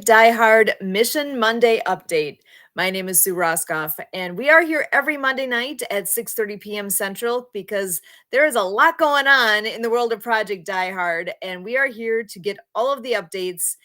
Project Die Hard Mission Monday update. My name is Sue Roscoff, and we are here every Monday night at 6:30 p.m. Central because there is a lot going on in the world of Project Die Hard, and we are here to get all of the updates.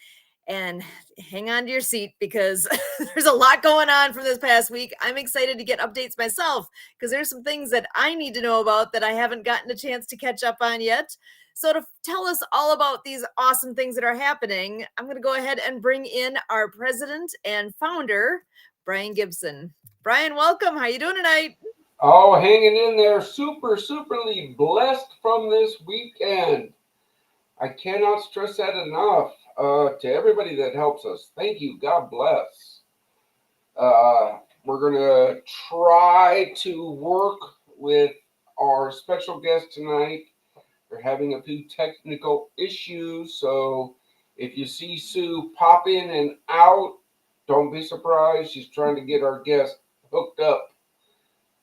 And hang on to your seat because there's a lot going on from this past week. I'm excited to get updates myself because there's some things that I need to know about that I haven't gotten a chance to catch up on yet. So, to tell us all about these awesome things that are happening, I'm going to go ahead and bring in our president and founder, Brian Gibson. Brian, welcome. How you doing tonight? Oh, hanging in there, superly blessed from this weekend. I cannot stress that enough. To everybody that helps us, thank you. God bless. We're gonna try to work with our special guest tonight. We're having a few technical issues, so if you see Sue pop in and out, don't be surprised. She's trying to get our guest hooked up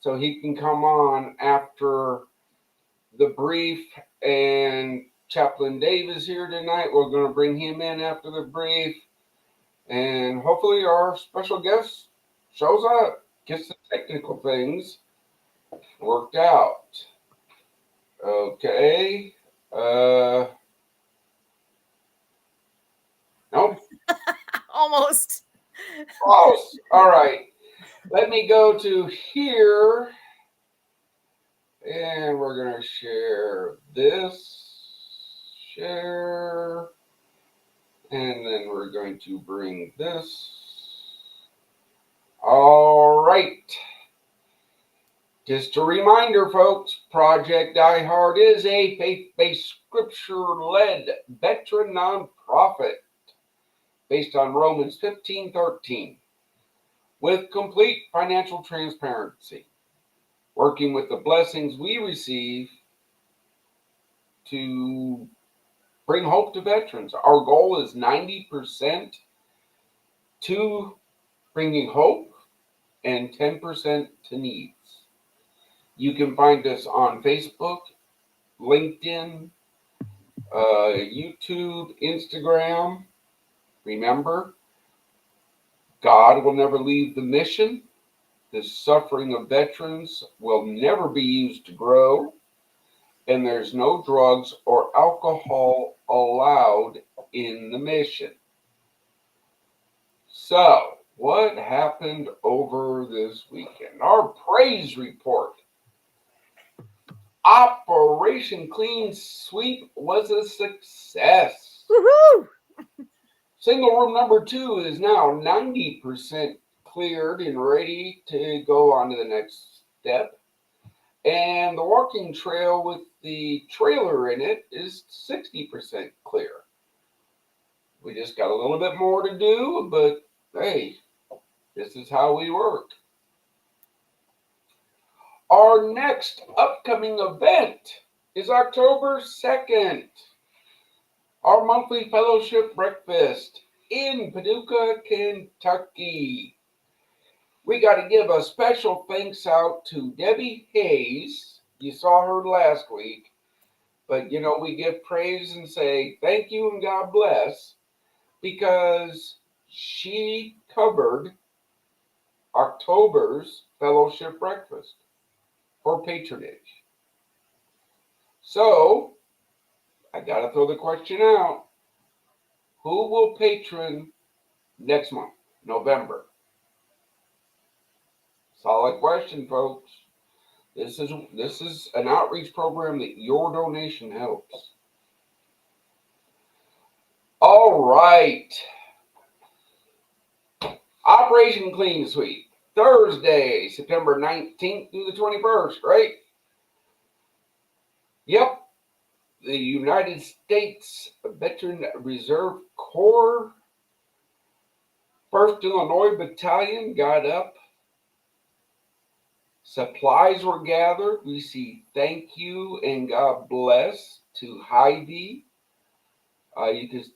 so he can come on after the brief. And Chaplain Dave is here tonight. We're going to bring him in after the brief. And hopefully our special guest shows up, gets the technical things worked out. Okay. Nope. Almost. Close. All right. Let me go to here. And we're going to share this. Share. And then we're going to bring this. All right. Just a reminder, folks, Project Die Hard is a faith-based, scripture-led veteran nonprofit based on Romans 15:13 with complete financial transparency, working with the blessings we receive to bring hope to veterans. Our goal is 90% to bringing hope and 10% to needs. You can find us on Facebook, LinkedIn, YouTube, Instagram. Remember, God will never leave the mission. The suffering of veterans will never be used to grow. And there's no drugs or alcohol allowed in the mission. So, what happened over this weekend? Our praise report. Operation Clean Sweep was a success. Woohoo! Single room number 2 is now 90% cleared and ready to go on to the next step. And the walking trail with the trailer in it is 60% clear. We just got a little bit more to do, but hey, this is how we work. Our next upcoming event is October 2nd. Our monthly fellowship breakfast in Paducah, Kentucky. We got to give a special thanks out to Debbie Hayes. You saw her last week. But, we give praise and say thank you and God bless because she covered October's fellowship breakfast for patronage. So, I got to throw the question out. Who will patron next month, November? Solid question, folks. This is an outreach program that your donation helps. All right. Operation Clean Sweep. Thursday, September 19th through the 21st, right? Yep. The United States Veteran Reserve Corps 1st Illinois Battalion got up. Supplies were gathered. We see thank you and God bless to Hy-Vee.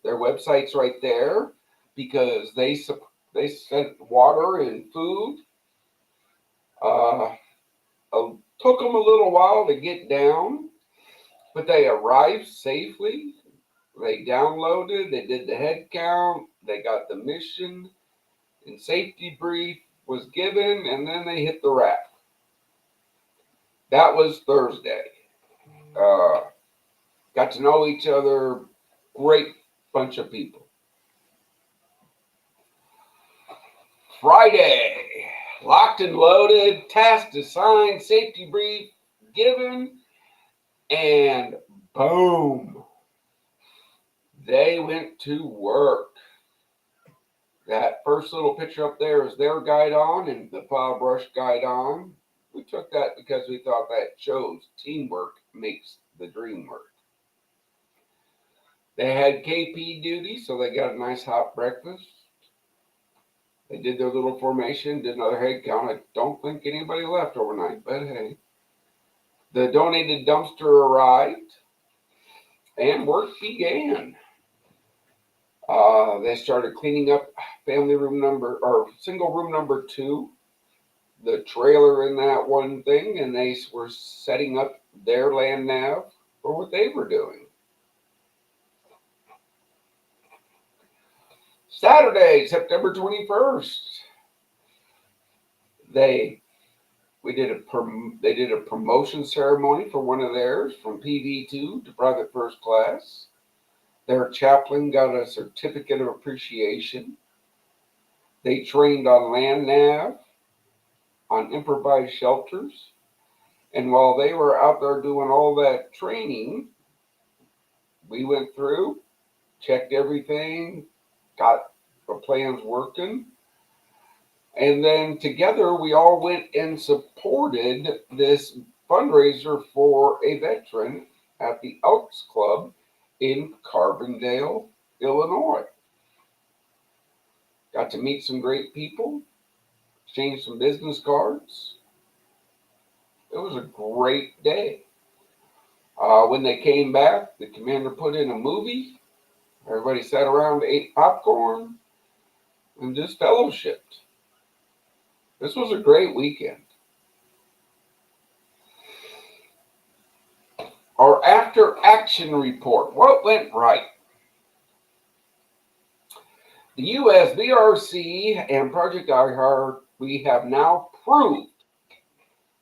Their website's right there because they sent water and food. Took them a little while to get down, but they arrived safely. They downloaded, they did the head count, they got the mission, and safety brief was given, and then they hit the rack. That was Thursday. Uh, got to know each other, great bunch of people. Friday, locked and loaded, task assigned, safety brief given, and boom, they went to work. That first little picture up there is their guide on and the file brush guide on. We took that because we thought that shows teamwork makes the dream work. They had KP duty, so they got a nice hot breakfast. They did their little formation, did another head count. I don't think anybody left overnight, but hey. The donated dumpster arrived and work began. They started cleaning up family room number or single room number 2, the trailer in that one thing, and they were setting up their land nav for what they were doing. Saturday, September 21st, they did a promotion ceremony for one of theirs from PV2 to private first class. Their chaplain got a certificate of appreciation. They trained on land nav, on improvised shelters, and while they were out there doing all that training, we went through, checked everything, got the plans working, and then together we all went and supported this fundraiser for a veteran at the Elks Club in Carbondale, Illinois. Got to meet some great people, exchange some business cards. It was a great day. When they came back, the commander put in a movie. Everybody sat around, ate popcorn, and just fellowshipped. This was a great weekend. Our after action report. What went right? The U.S. BRC and Project iHeart, we have now proved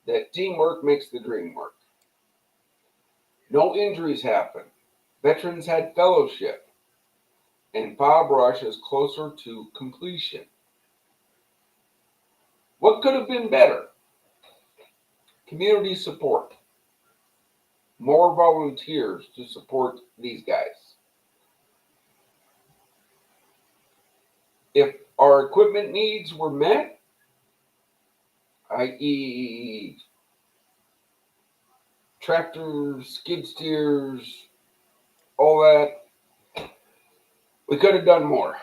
that teamwork makes the dream work. No injuries happened. Veterans had fellowship. And Bob Rush is closer to completion. What could have been better? Community support. More volunteers to support these guys. If our equipment needs were met, i.e. tractors, skid steers, all that, we could have done more.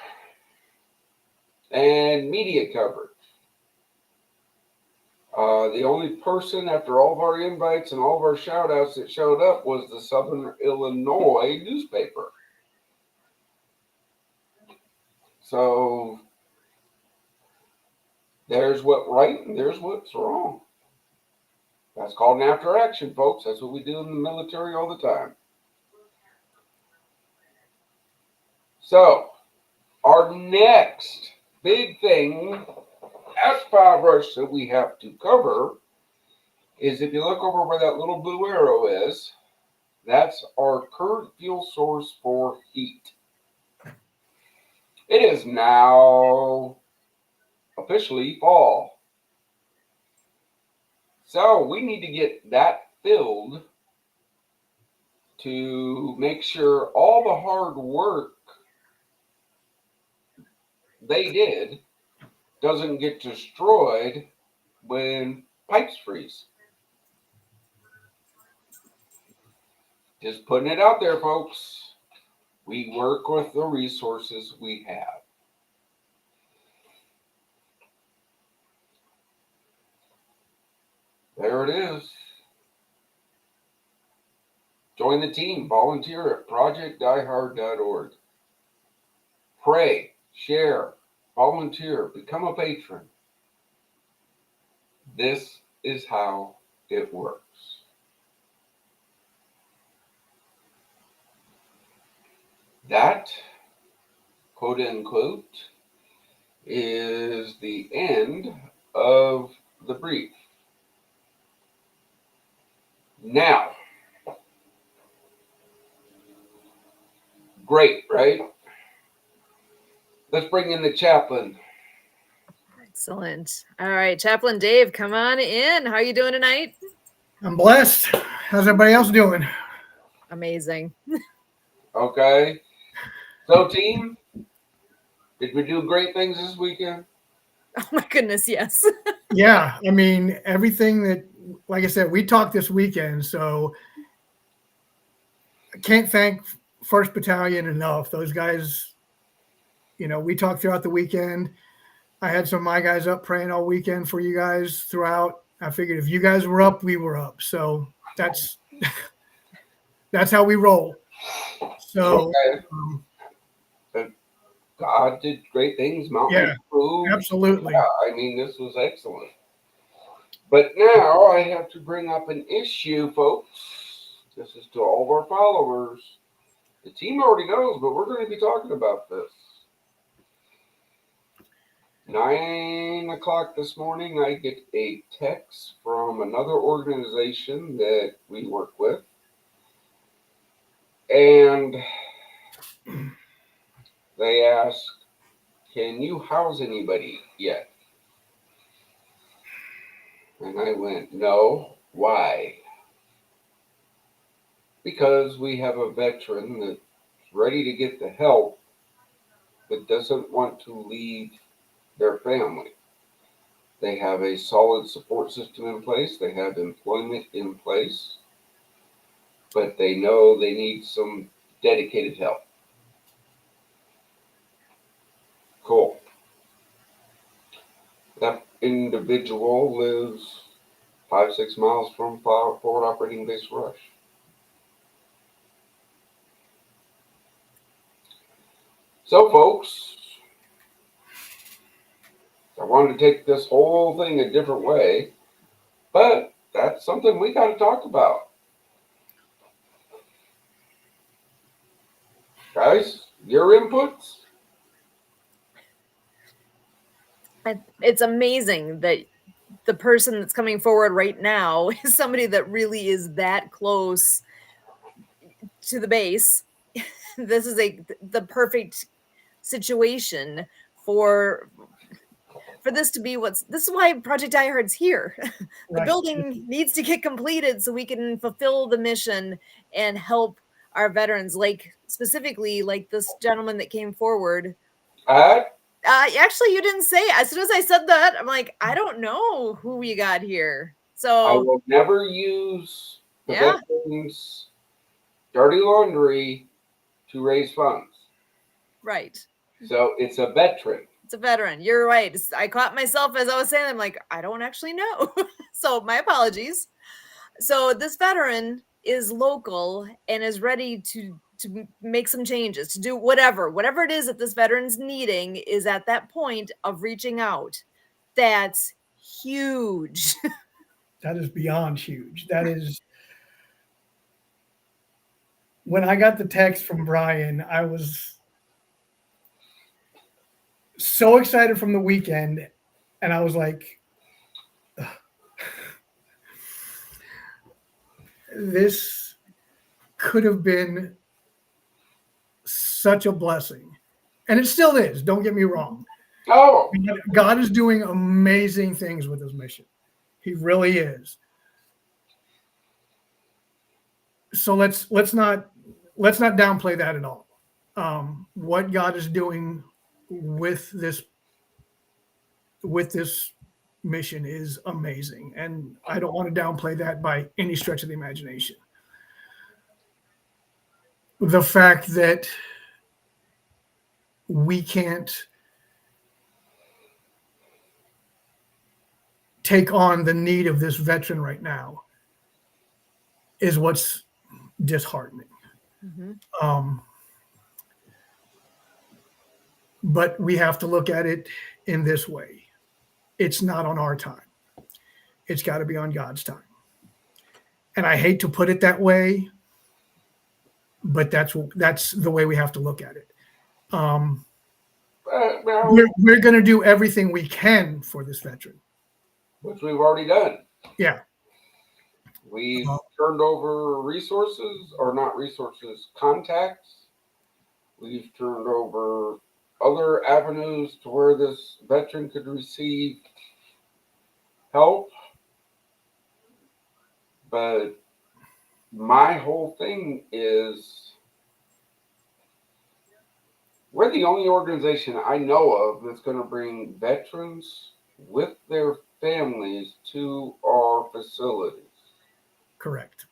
And media coverage. The only person after all of our invites and all of our shout outs that showed up was the Southern Illinois newspaper. So there's what's right and there's what's wrong. That's called an after action, folks. That's what we do in the military all the time. So our next big thing as Bob Rush said we have to cover is, if you look over where that little blue arrow is, that's our current fuel source for heat. It is now officially fall. So we need to get that filled to make sure all the hard work they did doesn't get destroyed when pipes freeze. Just putting it out there, folks. We work with the resources we have. There it is. Join the team. Volunteer at projectdiehard.org. Pray, share, volunteer, become a patron. This is how it works. That, quote unquote, is the end of the brief. Now, great, right? Let's bring in the chaplain. Excellent. All right, Chaplain Dave, come on in. How are you doing tonight? I'm blessed. How's everybody else doing? Amazing. Okay. So, team, did we do great things this weekend? Oh my goodness, yes. Yeah, I mean, everything that, like I said, we talked this weekend, so I can't thank First Battalion enough. Those guys, we talked throughout the weekend. I had some of my guys up praying all weekend for you guys throughout. I figured if you guys were up, we were up. So that's how we roll. So Okay. God did great things. Mountain yeah, food. absolutely. Yeah, I mean, this was excellent. But now I have to bring up an issue, folks. This is to all of our followers. The team already knows, but we're going to be talking about this. 9 o'clock this morning, I get a text from another organization that we work with. And they ask, can you house anybody yet? And I went, no. Why? Because we have a veteran that's ready to get the help but doesn't want to leave their family. They have a solid support system in place, they have employment in place, but they know they need some dedicated help. Cool. That individual lives 5-6 miles from Forward Operating Base Rush. So, folks, I wanted to take this whole thing a different way, but that's something we got to talk about. Guys, your inputs? It's amazing that the person that's coming forward right now is somebody that really is that close to the base. This is the perfect situation for this to be this is why Project Diehard's here. The Right. building needs to get completed so we can fulfill the mission and help our veterans, like specifically like this gentleman that came forward. Actually, you didn't say. As soon as I said that, I'm like, I don't know who we got here. I So will never use the yeah, veterans' dirty laundry to raise funds. right. So it's a veteran. It's a veteran. You're right. I caught myself as I was saying, I'm like, I don't actually know. So my apologies. So this veteran is local and is ready to make some changes, to do whatever it is that this veteran's needing is at that point of reaching out. That's huge. That is beyond huge. That is, when I got the text from Brian, I was so excited from the weekend, and I was like, this could have been such a blessing. And it still is, don't get me wrong. Oh, God is doing amazing things with his mission. He really is. So let's not downplay that at all. What God is doing with this mission is amazing, and I don't want to downplay that by any stretch of the imagination. The fact that we can't take on the need of this veteran right now is what's disheartening. Mm-hmm. But we have to look at it in this way. It's not on our time. It's got to be on God's time. And I hate to put it that way, but that's the way we have to look at it. Well, We're going to do everything we can for this veteran. which we've already done. Yeah. We've turned over resources, or not resources, contacts. We've turned over other avenues to where this veteran could receive help. But my whole thing is we're the only organization I know of that's going to bring veterans with their families to our facilities. Correct.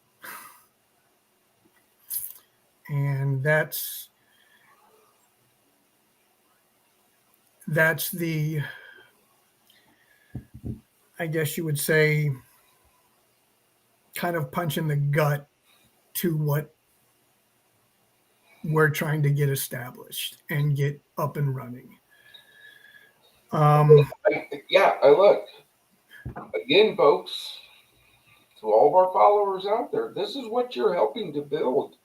And that's the, I guess you would say, kind of punch in the gut to what we're trying to get established and get up and running. I look. Again, folks, to all of our followers out there, this is what you're helping to build.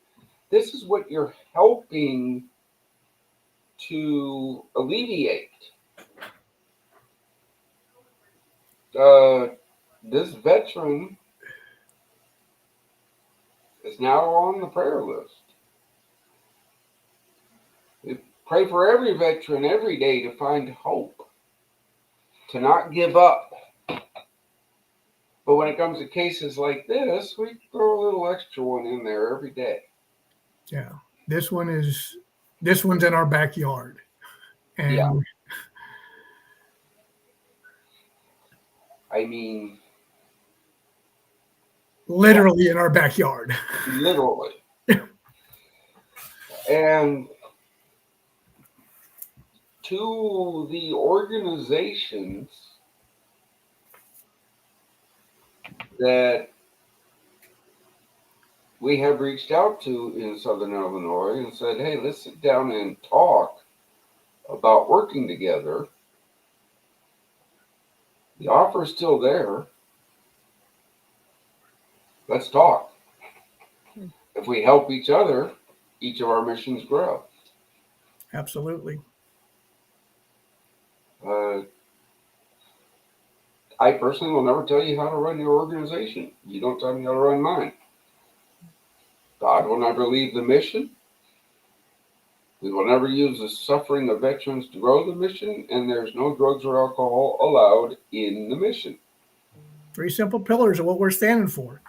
This is what you're helping to alleviate. This veteran is now on the prayer list. We pray for every veteran every day to find hope, to not give up. But when it comes to cases like this, we throw a little extra one in there every day. Yeah, this one's in our backyard, and yeah. I mean, literally in our backyard. Literally. And to the organizations that we have reached out to in Southern Illinois and said, hey, let's sit down and talk about working together. The offer is still there. Let's talk. If we help each other, each of our missions grow. Absolutely. I personally will never tell you how to run your organization. You don't tell me how to run mine. God will never leave the mission. We will never use the suffering of veterans to grow the mission, and there's no drugs or alcohol allowed in the mission. 3 simple pillars of what we're standing for.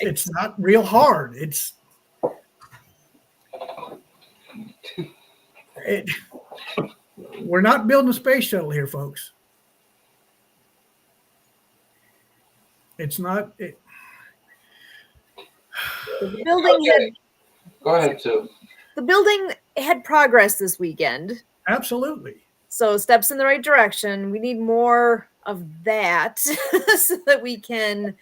It's not real hard. We're not building a space shuttle here, folks. It's not. The building had. Go ahead, Sue. The building had progress this weekend. Absolutely. So steps in the right direction. We need more of that so that we can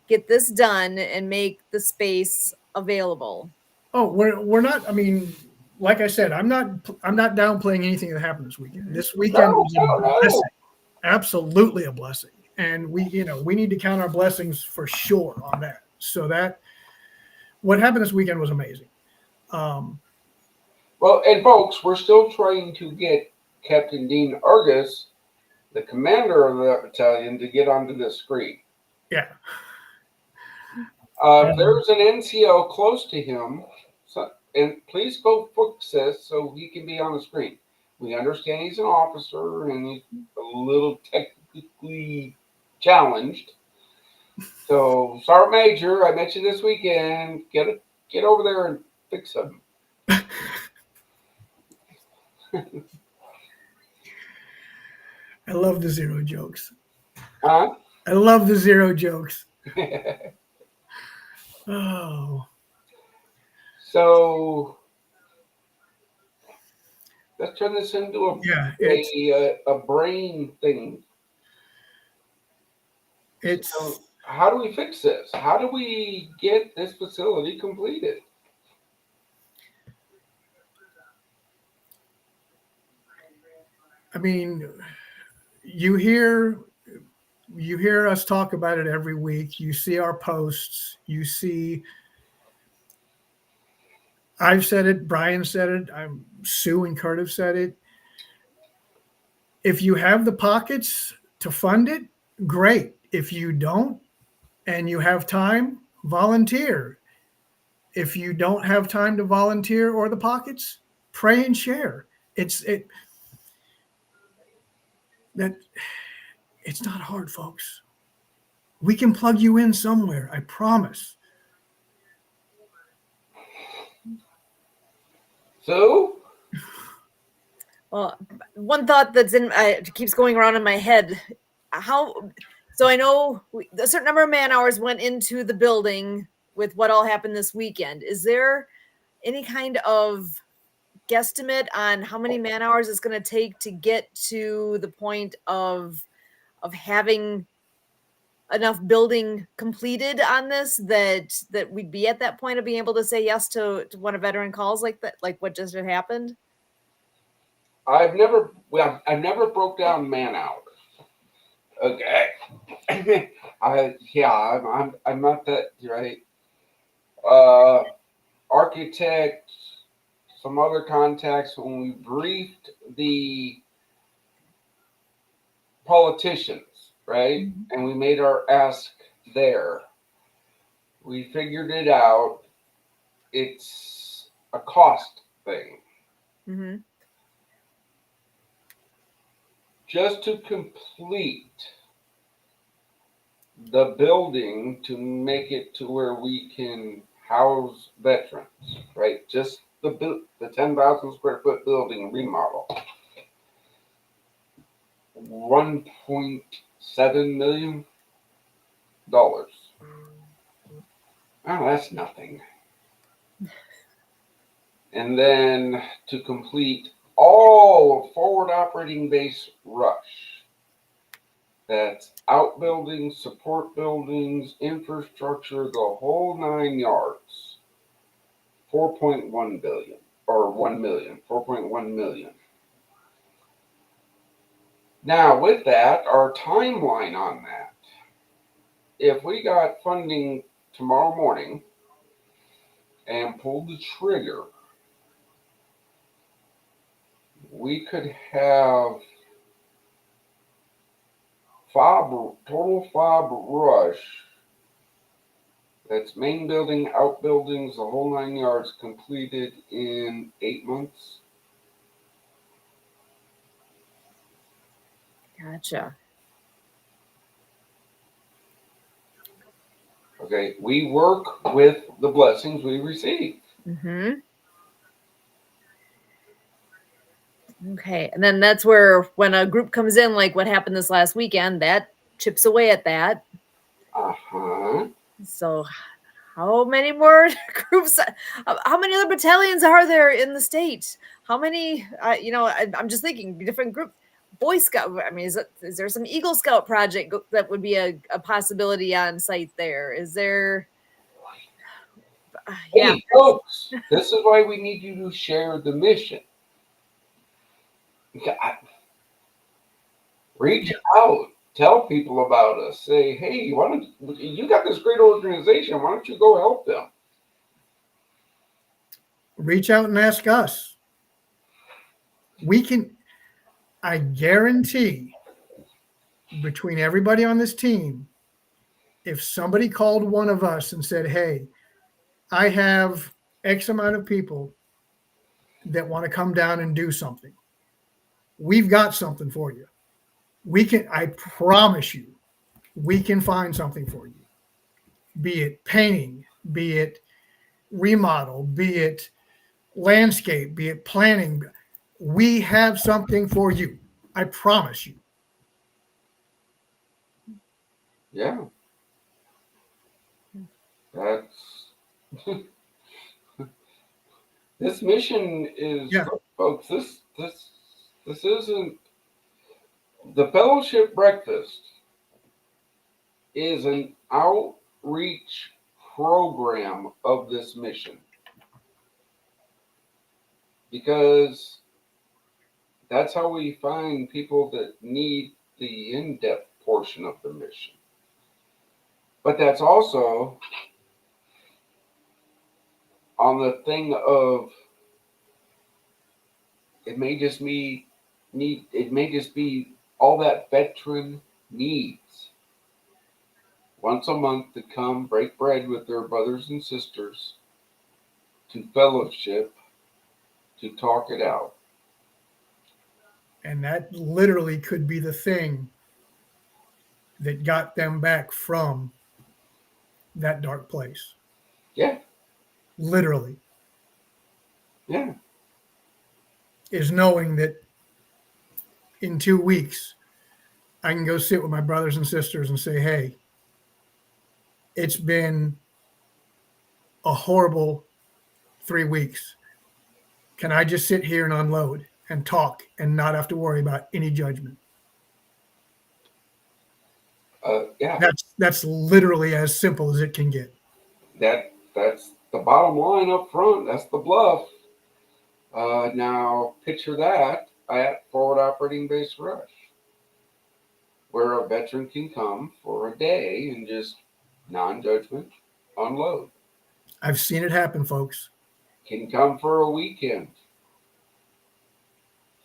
get this done and make the space available. Oh, we're not. I mean, like I said, I'm not downplaying anything that happened this weekend. This weekend was a blessing. Absolutely a blessing. And we need to count our blessings for sure on that. So that what happened this weekend was amazing. Well, and folks, we're still trying to get Captain Dean Argus, the commander of that battalion, to get onto the screen. Yeah. There's an NCO close to him, and please go fix this so he can be on the screen. We understand he's an officer and he's a little technically challenged. So, Sergeant Major, I met you this weekend. Get over there and fix him. I love the zero jokes. Huh? I love the zero jokes. Oh. So let's turn this into a brain thing. So how do we fix this? How do we get this facility completed? I mean, you hear us talk about it every week. You see our posts. You see I've said it. Brian said it. Sue and Kurt have said it. If you have the pockets to fund it, great. If you don't and you have time, volunteer. If you don't have time to volunteer or the pockets, pray and share. It's it that it's not hard, folks. We can plug you in somewhere, I promise. So, Well, one thought that's keeps going around in my head. So I know a certain number of man hours went into the building with what all happened this weekend. Is there any kind of guesstimate on how many man hours it's going to take to get to the point of having enough building completed on this that we'd be at that point of being able to say yes to when a veteran calls like that, like what just had happened? I've never broke down man hours. Okay. I'm not that right. Architect, some other contacts, when we briefed the politicians, right? Mhm. And we made our ask there. We figured it out. It's a cost thing. Mm-hmm. Just to complete the building to make it to where we can house veterans, right? Just the 10,000 square foot building remodel. $1.7 million. Oh, that's nothing. And then to complete all of forward operating base rush. That's outbuildings, support buildings, infrastructure, the whole 9 yards. 4.1 billion or 1 million, 4.1 million. Now, with that, our timeline on that, if we got funding tomorrow morning and pulled the trigger, we could have total fob rush. That's main building, outbuildings, the whole 9 yards completed in 8 months. Gotcha. Okay, we work with the blessings we receive. Mm-hmm. Okay. And then that's where when a group comes in, like what happened this last weekend, that chips away at that. Uh-huh. So how many more groups, how many other battalions are there in the state? How many, I'm just thinking different groups. Boy Scout, I mean, is there some Eagle Scout project that would be a possibility on site there? Is there, yeah. Hey, folks, this is why we need you to share the mission. Reach out, tell people about us. Say, hey, why don't you got this great organization? Why don't you go help them? Reach out and ask us. We can, I guarantee, between everybody on this team, if somebody called one of us and said, hey, I have X amount of people that want to come down and do something, we've got something for you. We can, I promise you, we can find something for you. Be it painting, be it remodel, be it landscape, be it planning. We have something for you. I promise you. Yeah. That's this mission is, Yeah. folks, this isn't the fellowship breakfast is an outreach program of this mission. Because that's how we find people that need the in-depth portion of the mission. But that's also on the thing of it may just be all that veteran needs once a month to come break bread with their brothers and sisters, to fellowship, to talk it out. And that literally could be the thing that got them back from that dark place. Yeah, Literally, yeah. is knowing that in 2 weeks, I can go sit with my brothers and sisters and say, hey, it's been a horrible 3 weeks. Can I just sit here and unload and talk and not have to worry about any judgment? Yeah. That's literally as simple as it can get. That's the bottom line up front. That's the bluff. Now picture that at Forward Operating Base Rush, where a veteran can come for a day and just non-judgment unload. I've seen it happen, folks. Can come for a weekend.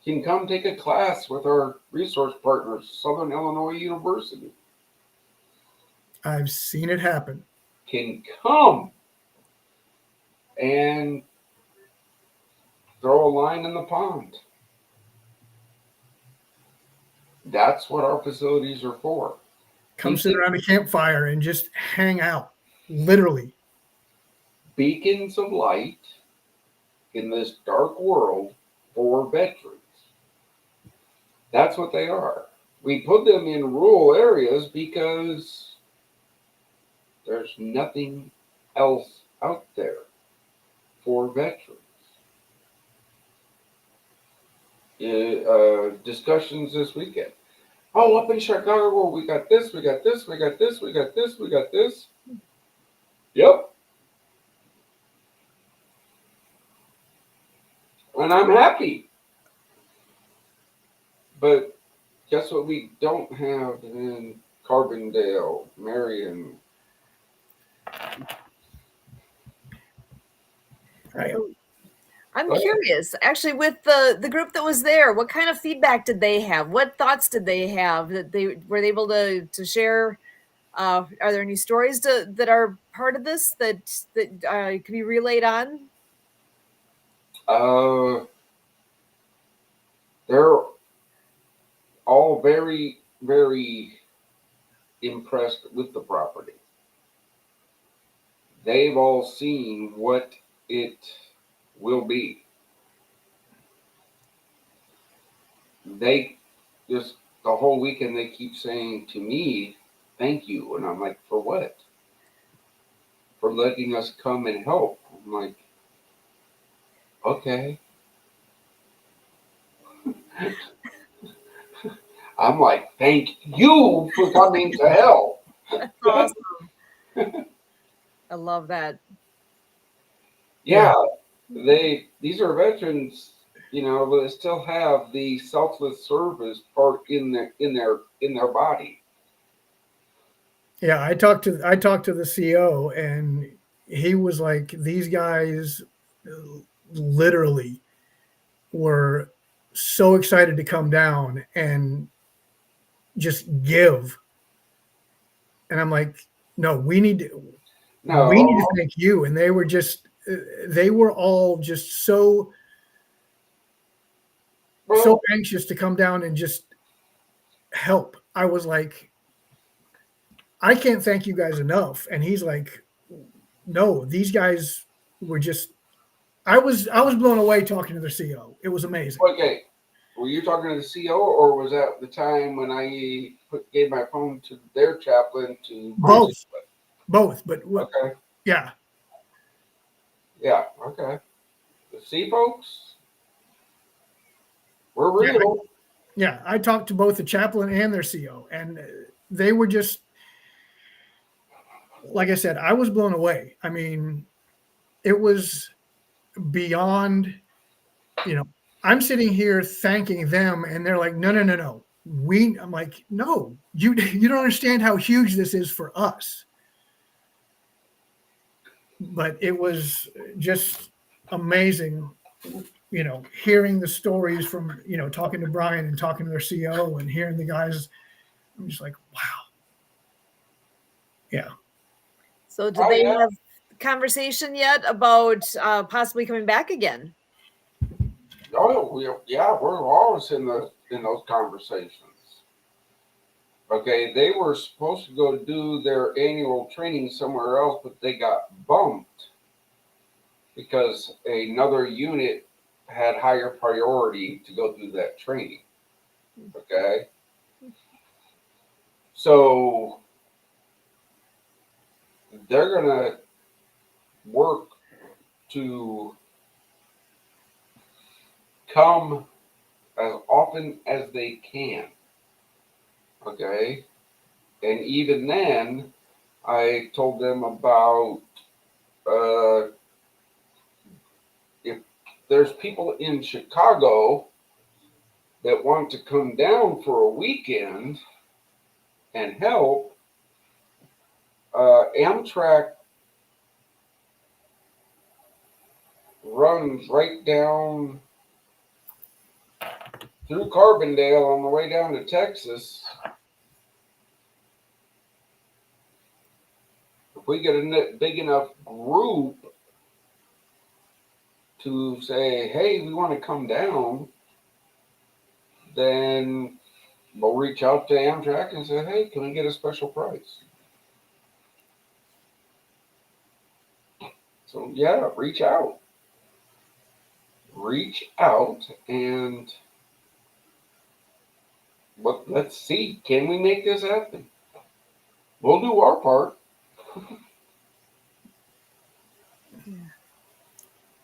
Can come take a class with our resource partners, Southern Illinois University. I've seen it happen. Can come and throw a line in the pond. That's what our facilities are for. Come sit around a campfire and just hang out, literally. Beacons of light in this dark world for veterans. That's what they are. We put them in rural areas because there's nothing else out there for veterans. Discussions this weekend. Oh, up in Chicago, we got this, we got this, we got this, we got this, we got this. Yep. And I'm happy. But guess what we don't have in Carbondale, Marion? I'm curious, actually, with the group that was there, what kind of feedback did they have? What thoughts did they have that they were able to share? Are there any stories that are part of this that can be relayed on? They're all very, very impressed with the property. They've all seen what it will be. They just the whole weekend they keep saying to me, thank you. And I'm like, for what? For letting us come and help. I'm like, okay. I'm like, thank you for coming to help. That's awesome. I love that. Yeah, these are veterans, but they still have the selfless service part in their body. Yeah, I talked to the CO, and he was like, these guys literally were so excited to come down and just give. And I'm like, no, we need to thank you. And they were all just so anxious to come down and just help. I was like, I can't thank you guys enough. And he's like, no, these guys were just, I was blown away talking to the CO. It was amazing. Okay. Were you talking to the CO, or was that the time when I gave my phone to their chaplain to both, but okay. Yeah. Yeah, okay. See, folks? We're real. Yeah, I talked to both the chaplain and their CO, and they were just, like I said, I was blown away. I mean, it was beyond, I'm sitting here thanking them, and they're like, no. I'm like, no, you don't understand how huge this is for us. but it was just amazing, hearing the stories from, talking to Brian and talking to their CO and hearing the guys. I'm just like, wow. Yeah. So do Oh they yeah. have conversation yet about possibly coming back again? Oh, we're always in those conversations. Okay, they were supposed to go do their annual training somewhere else, but they got bumped because another unit had higher priority to go through that training. Okay, so they're gonna work to come as often as they can. Okay, and even then, I told them about uh, if there's people in Chicago that want to come down for a weekend and help, Amtrak runs right down through Carbondale on the way down to Texas. If we get a big enough group to say, hey, we want to come down, then we'll reach out to Amtrak and say, hey, can we get a special price? So, yeah, reach out. Reach out and let's see, can we make this happen? We'll do our part. Yeah.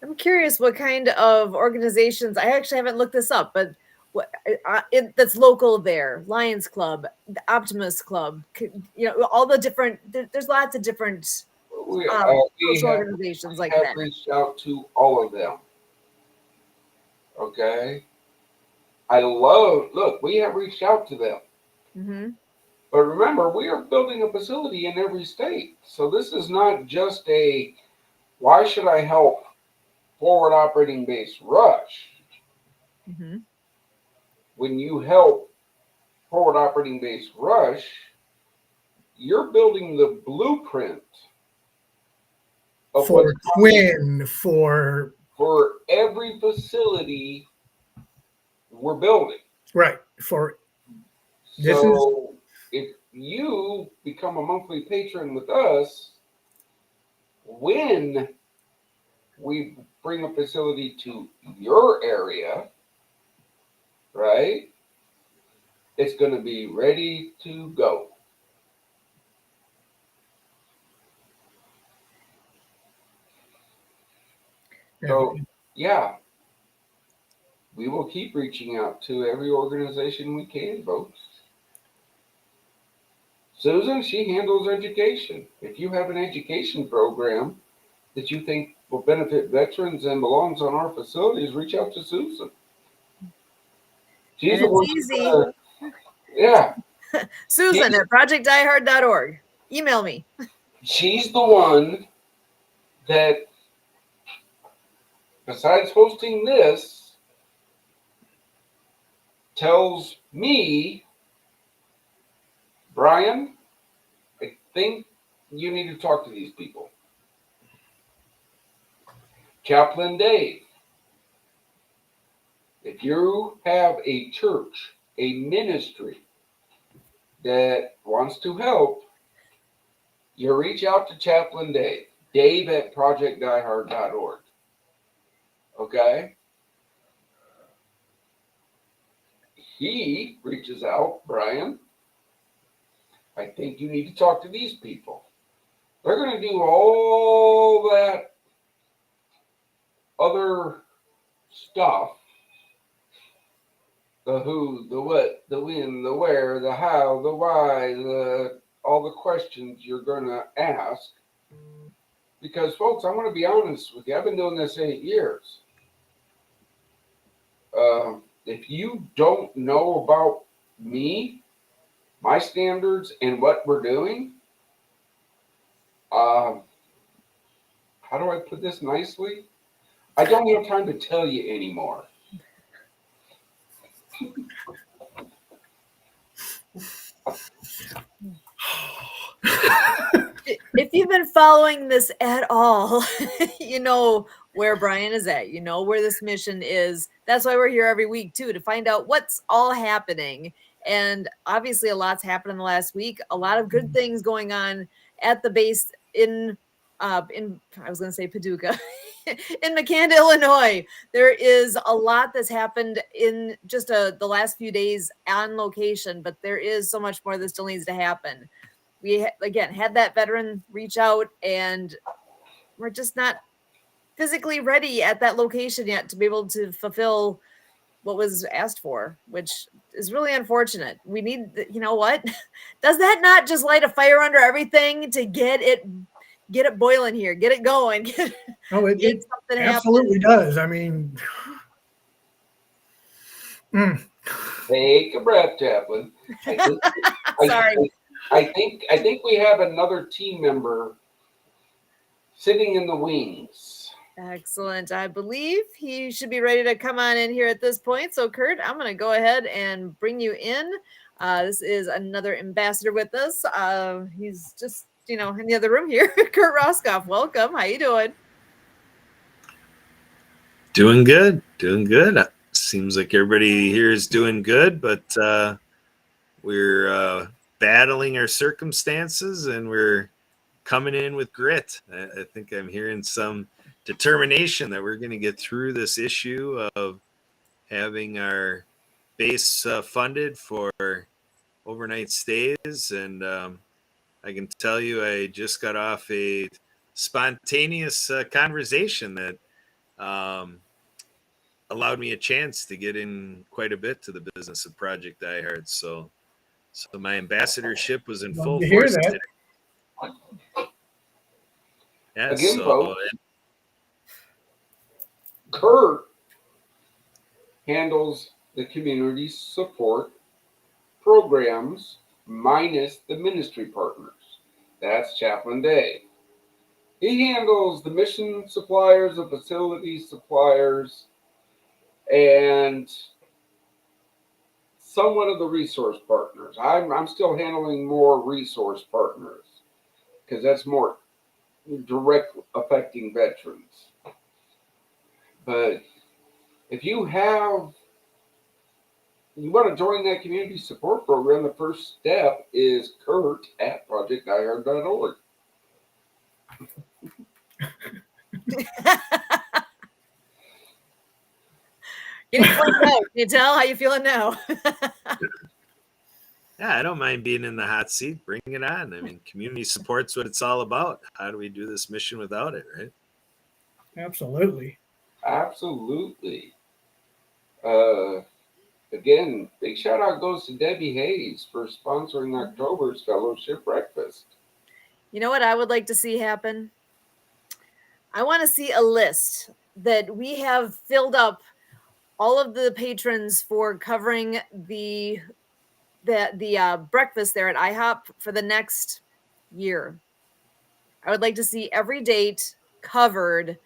I'm curious what kind of organizations. I actually haven't looked this up, but what that's local there. Lions Club, the Optimus Club, all the different. There's lots of different We, social organizations like have that. reached out to all of them. Okay. Look, we have reached out to them. Mm-hmm. But remember, we are building a facility in every state. So this is not just why should I help forward operating base Rush? Mm-hmm. When you help forward operating base Rush, you're building the blueprint of what's For coming Twin, for for every facility we're building. right, for this is So if you become a monthly patron with us, when we bring a facility to your area, right, it's going to be ready to go. So, yeah, we will keep reaching out to every organization we can, folks. Susan, she handles education. If you have an education program that you think will benefit veterans and belongs on our facilities, reach out to Susan. She's And the it's one easy. yeah. Susan at projectdiehard.org. Email me. She's the one that, besides hosting this, tells me, Brian, I think you need to talk to these people. Chaplain Dave, if you have a church, a ministry that wants to help, you reach out to Chaplain Dave, Dave at projectdiehard.org. Okay? He reaches out, Brian, I think you need to talk to these people. They're going to do all that other stuff, the who, the what, the when, the where, the how, the why, all the questions you're going to ask. Because, folks, I'm going to be honest with you. I've been doing this 8 years. If you don't know about me, my standards, and what we're doing, how do I put this nicely? I don't have time to tell you anymore. If you've been following this at all, you know where Brian is at. You know where this mission is. That's why we're here every week too, to find out what's all happening. And obviously, a lot's happened in the last week. A lot of good things going on at the base in I was going to say Paducah, in McCann, Illinois. There is a lot that's happened in just the last few days on location, but there is so much more that still needs to happen. We again had that veteran reach out, and we're just not physically ready at that location yet to be able to fulfill what was asked for, which is really unfortunate. We need, you know what? Does that not just light a fire under everything to get it boiling here, get it going? It absolutely does. I mean, Take a breath, Chaplain. Sorry. I think we have another team member sitting in the wings. Excellent. I believe he should be ready to come on in here at this point. So, Kurt, I'm going to go ahead and bring you in. This is another ambassador with us. He's just, in the other room here. Kurt Roskoff, welcome. How you doing? Doing good. Seems like everybody here is doing good, but we're battling our circumstances and we're coming in with grit. I think I'm hearing some determination that we're going to get through this issue of having our base funded for overnight stays. And I can tell you, I just got off a spontaneous conversation that allowed me a chance to get in quite a bit to the business of Project iHeart. So my ambassadorship was in full force today. Yeah, Again, folks, Kurt handles the community support programs minus the ministry partners. That's Chaplain Day. He handles the mission suppliers, the facility suppliers, and somewhat of the resource partners. I'm still handling more resource partners because that's more direct affecting veterans. But if you want to join that community support program, the first step is Kurt at projectiheart.org. Getting flamed out. Can you tell how you feeling now? Yeah, I don't mind being in the hot seat. Bring it on. I mean, community support's what it's all about. How do we do this mission without it, right? Absolutely. Again, big shout out goes to Debbie Hayes for sponsoring October's Fellowship Breakfast. You know what I would like to see happen? I want to see a list that we have filled up all of the patrons for covering the breakfast there at IHOP for the next year. I would like to see every date covered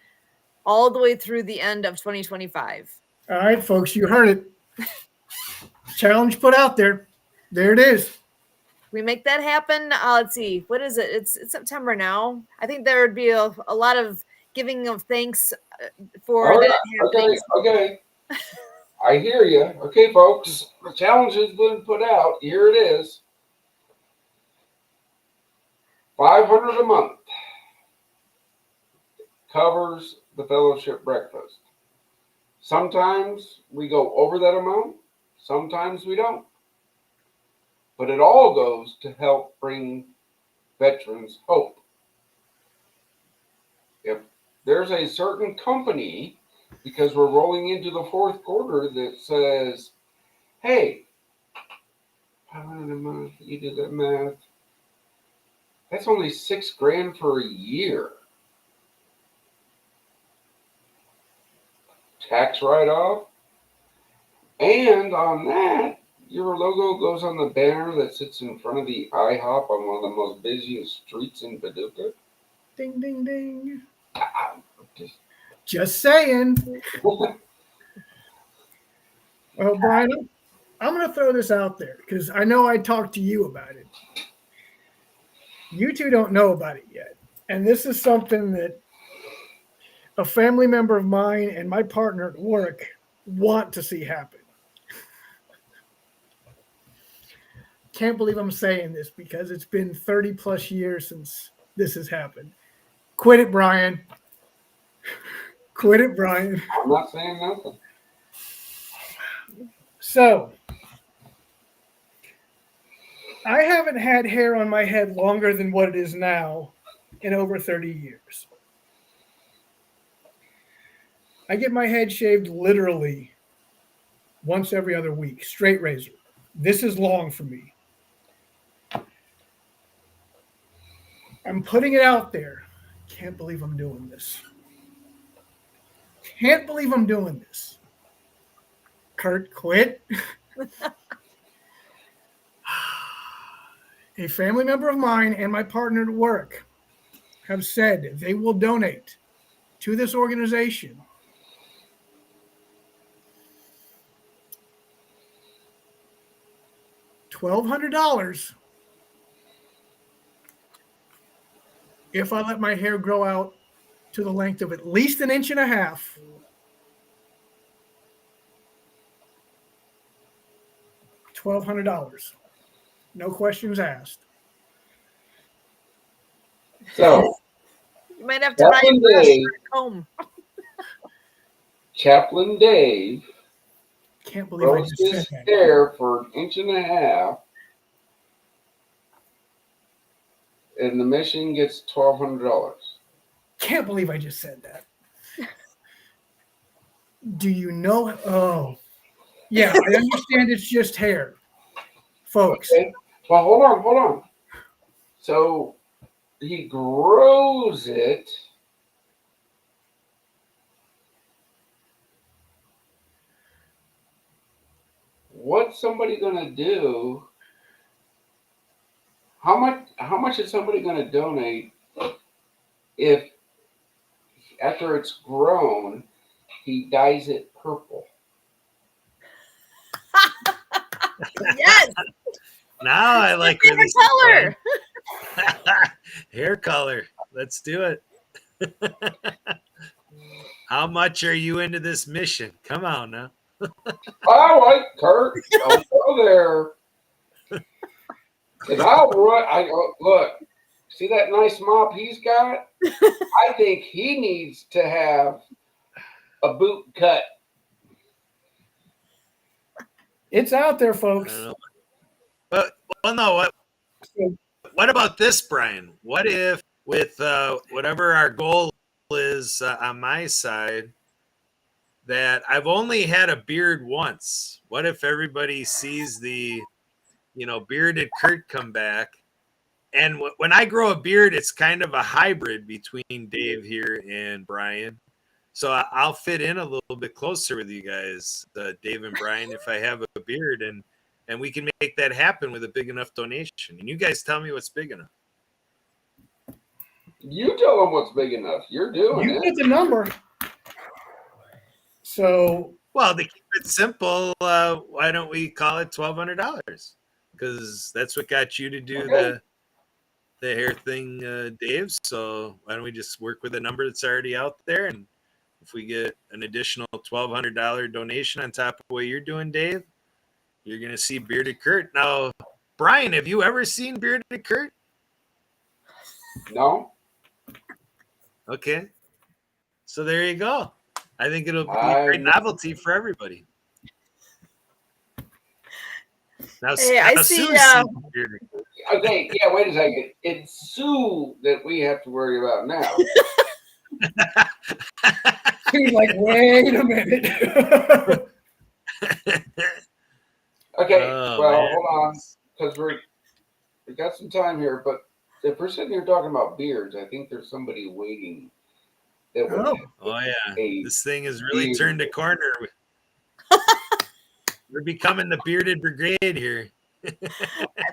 all the way through the end of 2025. All right, folks, you heard it. Challenge put out there. There it is. We make that happen. Let's see. What is it? It's September now. I think there would be a lot of giving of thanks for all right, that. Okay. I hear you. Okay, folks. The challenge has been put out. Here it is. $500 a month covers the fellowship breakfast. Sometimes we go over that amount. Sometimes we don't. But it all goes to help bring veterans hope. If there's a certain company, because we're rolling into the fourth quarter, that says, hey, $500 a month, you do that math, that's only $6,000 for a year. Tax write-off. And on that, your logo goes on the banner that sits in front of the IHOP on one of the most busiest streets in Paducah. Ding, ding, ding. Just saying. Well, Brian, I'm going to throw this out there because I know I talked to you about it. You two don't know about it yet. And this is something that a family member of mine and my partner at work want to see happen. Can't believe I'm saying this because it's been 30 plus years since this has happened. Quit it, Brian. Quit it, Brian. I'm not saying nothing. So, I haven't had hair on my head longer than what it is now in over 30 years. I get my head shaved literally once every other week, straight razor. This is long for me. I'm putting it out there. Can't believe I'm doing this. Can't believe I'm doing this. Kurt, quit. A family member of mine and my partner at work have said they will donate to this organization $1,200 if I let my hair grow out to the length of at least 1.5 inches. $1,200. No questions asked. So, You might have to buy Chaplain a brush Dave, or a comb. Chaplain Dave Can't believe I grows just said his that. hair for 1.5 inches, and the mission gets $1,200. Can't believe I just said that. Do you know? Oh, yeah, I understand it's just hair, folks. Okay. Well, hold on. So he grows it. What's somebody gonna do? How much is somebody gonna donate if after it's grown he dyes it purple? Yes, Now I like where favorite this is color. going. Hair color. Let's do it. How much are you into this mission? Come on now. All right, Kurt, don't go there. Cause I'll run. Look. See that nice mop he's got? I think he needs to have a boot cut. It's out there, I folks. don't know. Well, no. What about this, Brian? What if, with whatever our goal is on my side, that I've only had a beard once? What if everybody sees the, bearded Kurt come back? And when I grow a beard, it's kind of a hybrid between Dave here and Brian. So I'll fit in a little bit closer with you guys, Dave and Brian, if I have a beard, and we can make that happen with a big enough donation. And you guys tell me what's big enough. You tell them what's big enough. You're doing You it. get the number. So, Well, to keep it simple, why don't we call it $1,200? Because that's what got you to do the hair thing, Dave. So why don't we just work with a number that's already out there, and if we get an additional $1,200 donation on top of what you're doing, Dave, you're gonna see Bearded Kurt. Now, Brian, have you ever seen Bearded Kurt? No. Okay, so there you go. I think it'll be a great novelty for everybody. Now, Hey, I now see, Sue's seen Bearded Kurt. Okay, yeah, wait a second. It's Sue that we have to worry about now. he's like, wait a minute. Okay, Oh, well, man. hold on, because we got some time here, but if we're sitting here talking about beards, I think there's somebody waiting that would Oh yeah, a this thing has really beard. turned a corner. We're becoming the bearded brigade here. I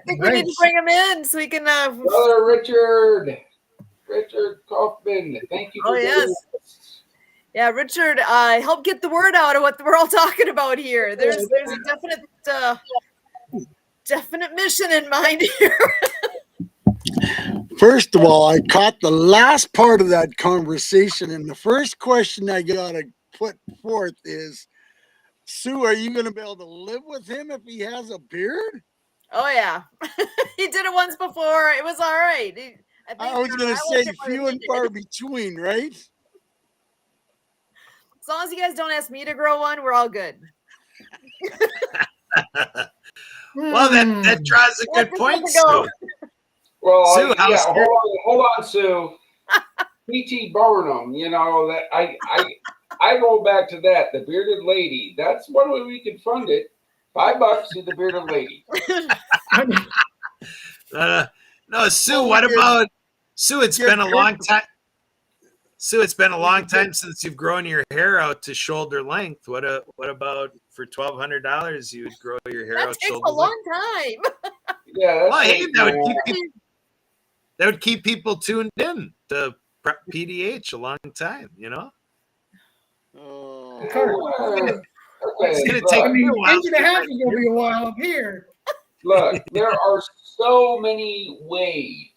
think we need to bring him in so we can. Brother Richard. Richard Kaufman. Thank you Oh, for yes. joining us. Yeah, Richard, help get the word out of what we're all talking about here. There's a definite mission in mind here. First of all, I caught the last part of that conversation, and the first question I gotta put forth is, Sue, are you gonna be able to live with him if he has a beard? Oh yeah, he did it once before. It was all right. I think I was gonna I say liked it more than few he and did. far between, right? As long as you guys don't ask me to grow one, we're all good. Well, that draws a good That's point, just a go. Sue. Well, Sue, how's your hold on, Sue. P.T. Barnum, you know that I go back to that. The bearded lady. That's one way we could fund it. $5 to the bearded lady. no, Sue? Well, we What could about Sue? It's get been a Kurt- long time. Sue, it's been a We long could get- time since you've grown your hair out to shoulder length. What about for $1,200 you would grow your hair That out takes shoulder a long length? time. Yeah, that's Well, hey, right. that would keep people tuned in to PDH a long time. You know, Oh, Kurt, Okay, it's going to look, take I me a mean, while. inch and a half is gonna be a while up here. look, there are so many ways,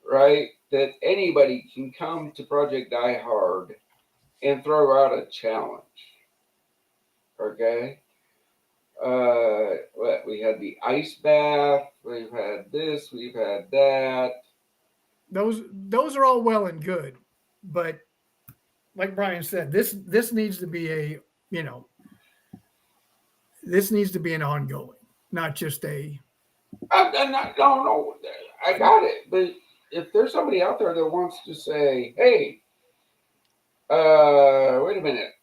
right, that anybody can come to Project Die Hard and throw out a challenge. Okay? What we had the ice bath, we've had this, we've had that. Those are all well and good, but like Brian said, this needs to be a, you know, this needs to be an ongoing, not just a. I'm not, no, I got it. But if there's somebody out there that wants to say, hey, wait a minute.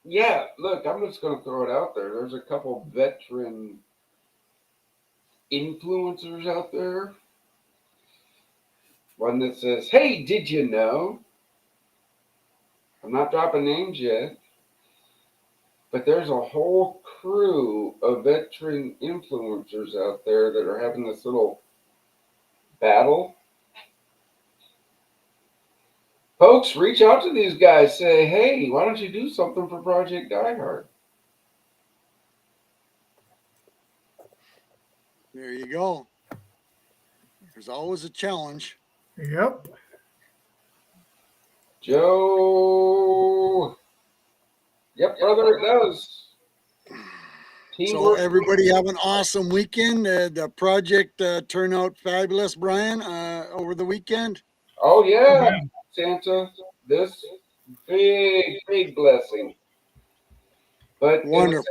Yeah, look, I'm just going to throw it out there. There's a couple veteran influencers out there. One that says, hey, did you know? I'm not dropping names yet, but there's a whole crew of veteran influencers out there that are having this little battle. Folks, reach out to these guys. Say, hey, why don't you do something for Project Die Hard? there you go. There's always a challenge. Yep. Joe. Yep, brother, it does. So Teamwork. everybody have an awesome weekend. The project turned out fabulous, Brian, over the weekend. Oh, yeah, Santa. This big blessing. But Wonderful.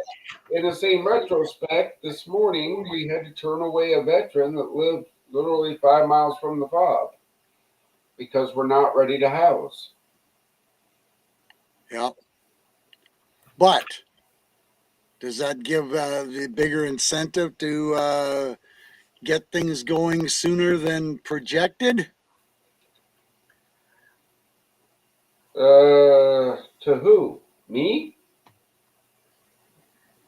in the same retrospect, this morning we had to turn away a veteran that lived literally 5 miles from the fob because we're not ready to house. Yeah. But does that give the bigger incentive to get things going sooner than projected? To who? Me?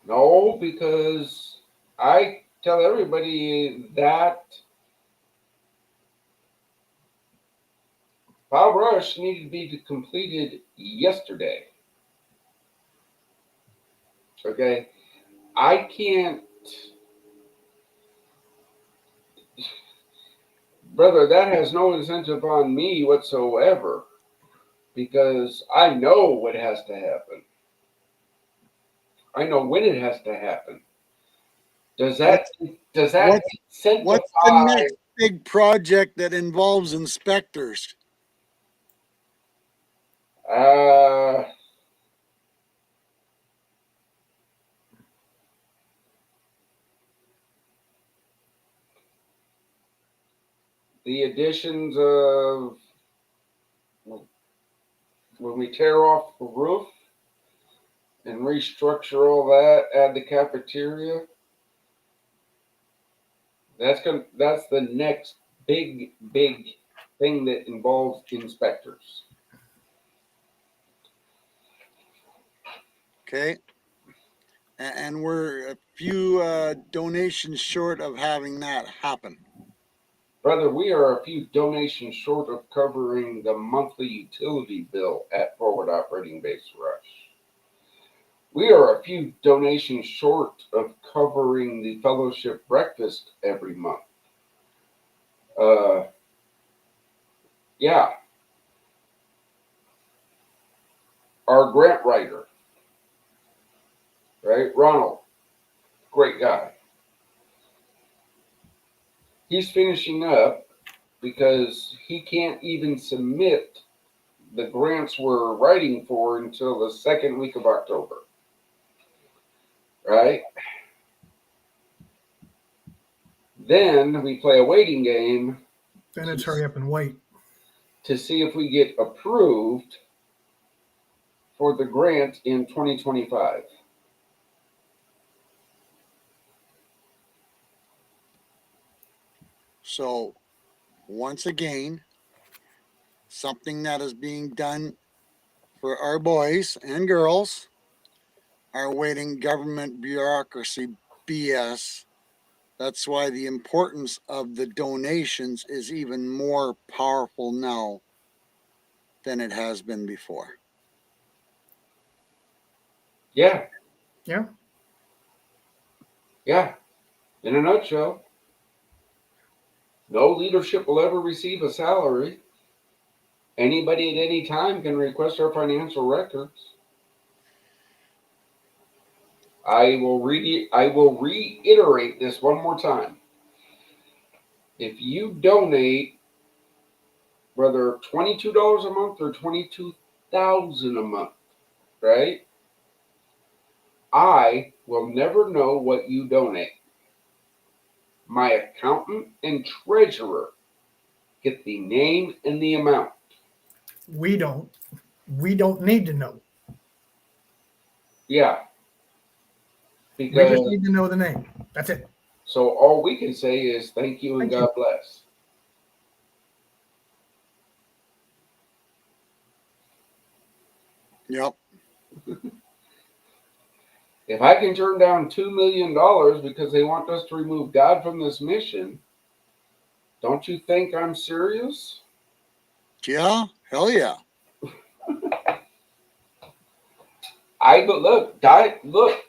No, because I tell everybody that Bob Rush needed to be completed yesterday. Okay, I can't, brother. That has no incentive on me whatsoever because I know what has to happen. I know when it has to happen. Does that What's incentivize? the next big project that involves inspectors? The additions of when we tear off the roof and restructure all that, add the cafeteria. That's the next big thing that involves inspectors. Okay. And we're a few donations short of having that happen. Brother, we are a few donations short of covering the monthly utility bill at Forward Operating Base Rush. We are a few donations short of covering the fellowship breakfast every month. Yeah. Our grant writer, right? Ronald, great guy. He's finishing up because he can't even submit the grants we're writing for until the second week of October. Right? Then we play a waiting game. Then it's hurry up and wait. To see if we get approved for the grant in 2025. So, once again, something that is being done for our boys and girls are waiting government bureaucracy BS. That's why the importance of the donations is even more powerful now than it has been before. Yeah. Yeah. Yeah. In a nutshell, no leadership will ever receive a salary. Anybody at any time can request our financial records. I will reiterate this one more time. If you donate, whether $22 a month or $22,000 a month, right? I will never know what you donate. My accountant and treasurer get the name and the amount. We don't need to know. Yeah. We Because just need to know the name. That's it. so all we can say is thank you and Thank God bless. Yep. If I can turn down $2 million because they want us to remove God from this mission, don't you think I'm serious? Yeah. Hell yeah. Look,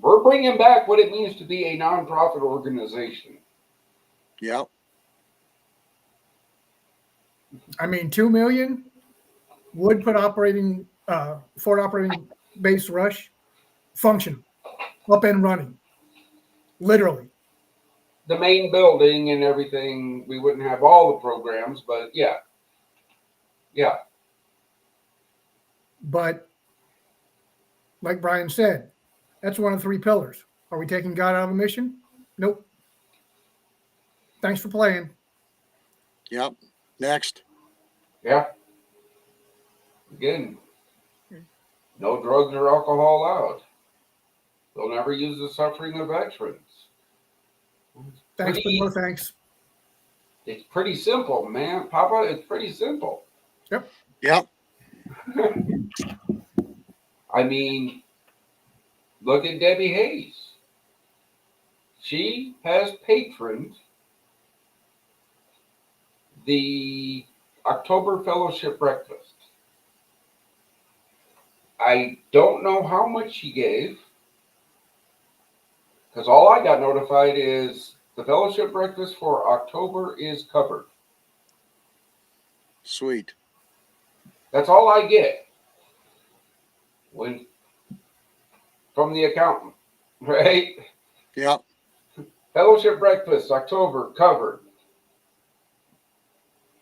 we're bringing back what it means to be a nonprofit organization. Yep. I mean, 2 million would put Fort Operating Base Rush function up and running. Literally. The main building and everything, we wouldn't have all the programs, but yeah. Yeah. But like Brian said, that's one of 3 pillars. Are we taking God out of the mission? Nope. Thanks for playing. Yep. Next. Yeah. Again, no drugs or alcohol allowed. They'll never use the suffering of veterans. Thanks, but no thanks. It's pretty simple, man. Papa, it's pretty simple. Yep. Yep. I mean, look at Debbie Hayes. She has patroned the October Fellowship Breakfast. I don't know how much she gave, because all I got notified is the Fellowship Breakfast for October is covered. Sweet. That's all I get from the accountant, right? Yep. Fellowship Breakfast, October, covered.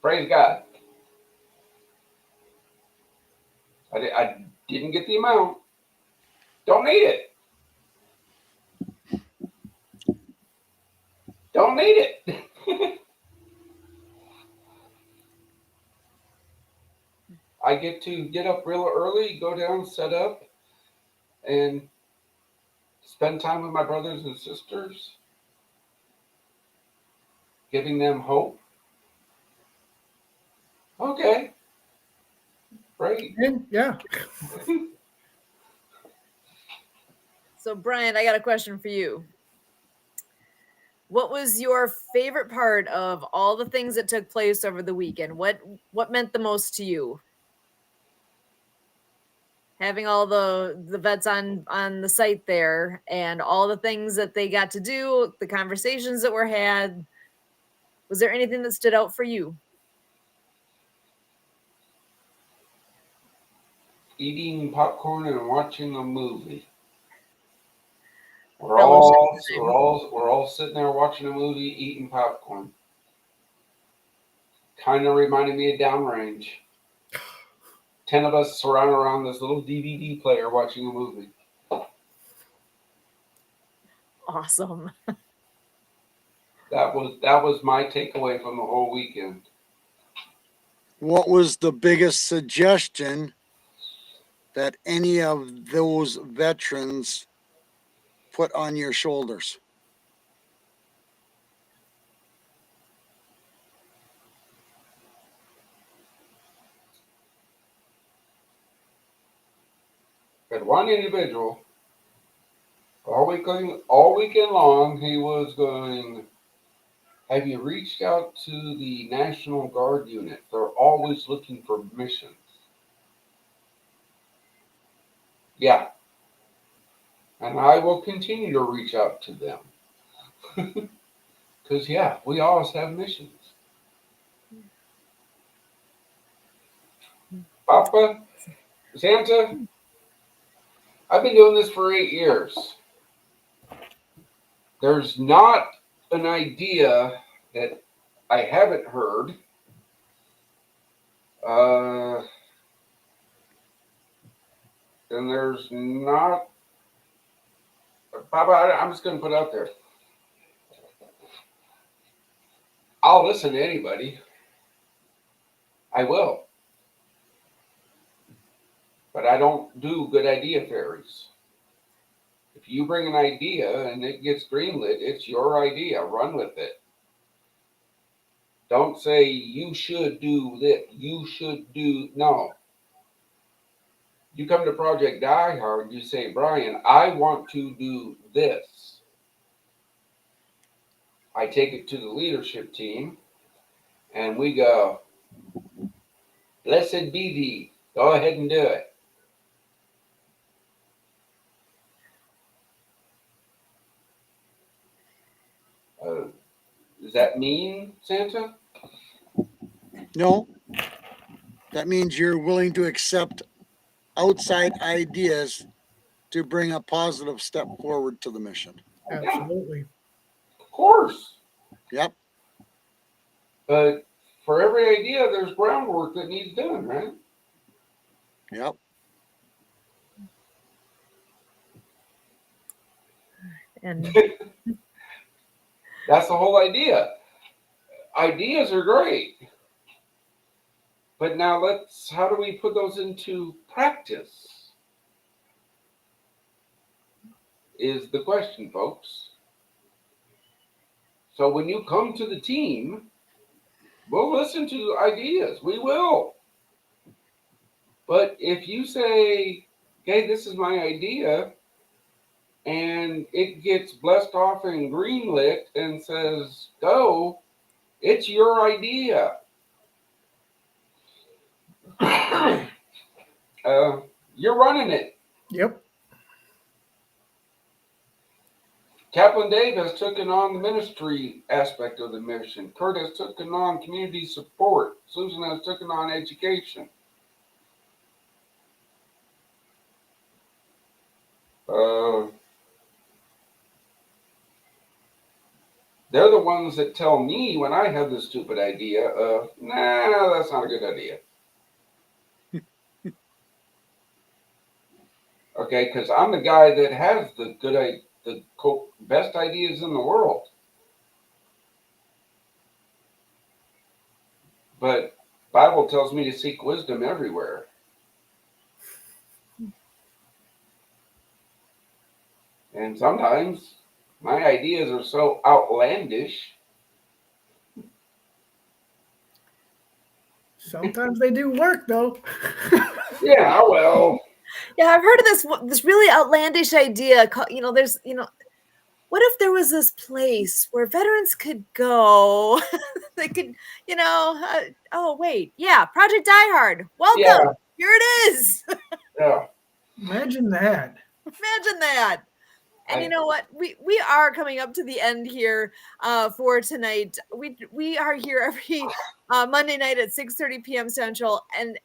Praise God. I didn't get the amount. Don't need it. Don't need it. I get to get up real early, go down, set up, and spend time with my brothers and sisters, giving them hope. Okay. Great. And yeah. So, Brian, I got a question for you. what was your favorite part of all the things that took place over the weekend? What meant the most to you? Having all the vets on the site there and all the things that they got to do, the conversations that were had. Was there anything that stood out for you? Eating popcorn and watching a movie. We're Fellowship all sitting there watching a movie, eating popcorn. Kind of reminded me of Downrange. 10 of us surrounded around this little DVD player watching a movie. Awesome. That was my takeaway from the whole weekend. What was the biggest suggestion that any of those veterans put on your shoulders? But one individual, all weekend long, he was going, have you reached out to the National Guard unit? They're always looking for missions. Yeah. And I will continue to reach out to them. Because, yeah, we always have missions. Papa, Santa, I've been doing this for 8 years. There's not an idea that I haven't heard. And there's not. Papa, I'm just going to put it out there. I'll listen to anybody. I will. But I don't do good idea fairies. If you bring an idea and it gets greenlit, it's your idea. Run with it. Don't say you should do this. You should do. No. You come to Project Die Hard, you say, Brian, I want to do this. I take it to the leadership team and we go, blessed be thee. Go ahead and do it. Does that mean, Santa? No. That means you're willing to accept outside ideas to bring a positive step forward to the mission. Absolutely. Of course. Yep. But for every idea, there's groundwork that needs done, right? Yep. And that's the whole idea. Ideas are great. But now how do we put those into practice? Is the question, folks. So when you come to the team, we'll listen to ideas. We will. But if you say, okay, this is my idea, and it gets blessed off and greenlit and says, go, it's your idea. You're running it. Yep. Captain Dave has taken on the ministry aspect of the mission. Kurt has taken on community support. Susan has taken on education. They're the ones that tell me when I have this stupid idea of, nah, that's not a good idea. Okay, because I'm the guy that has the best ideas in the world. But Bible tells me to seek wisdom everywhere. And sometimes my ideas are so outlandish. Sometimes they do work, though. Yeah, well. yeah, I've heard of this really outlandish idea. There's what if there was this place where veterans could go? They could, oh, wait. Yeah. Project Die Hard. Yeah, Welcome. Here it is. yeah. Imagine that. Imagine that. And you I, know what? We are coming up to the end here for tonight. We are here every Monday night at 6:30 p.m. Central, and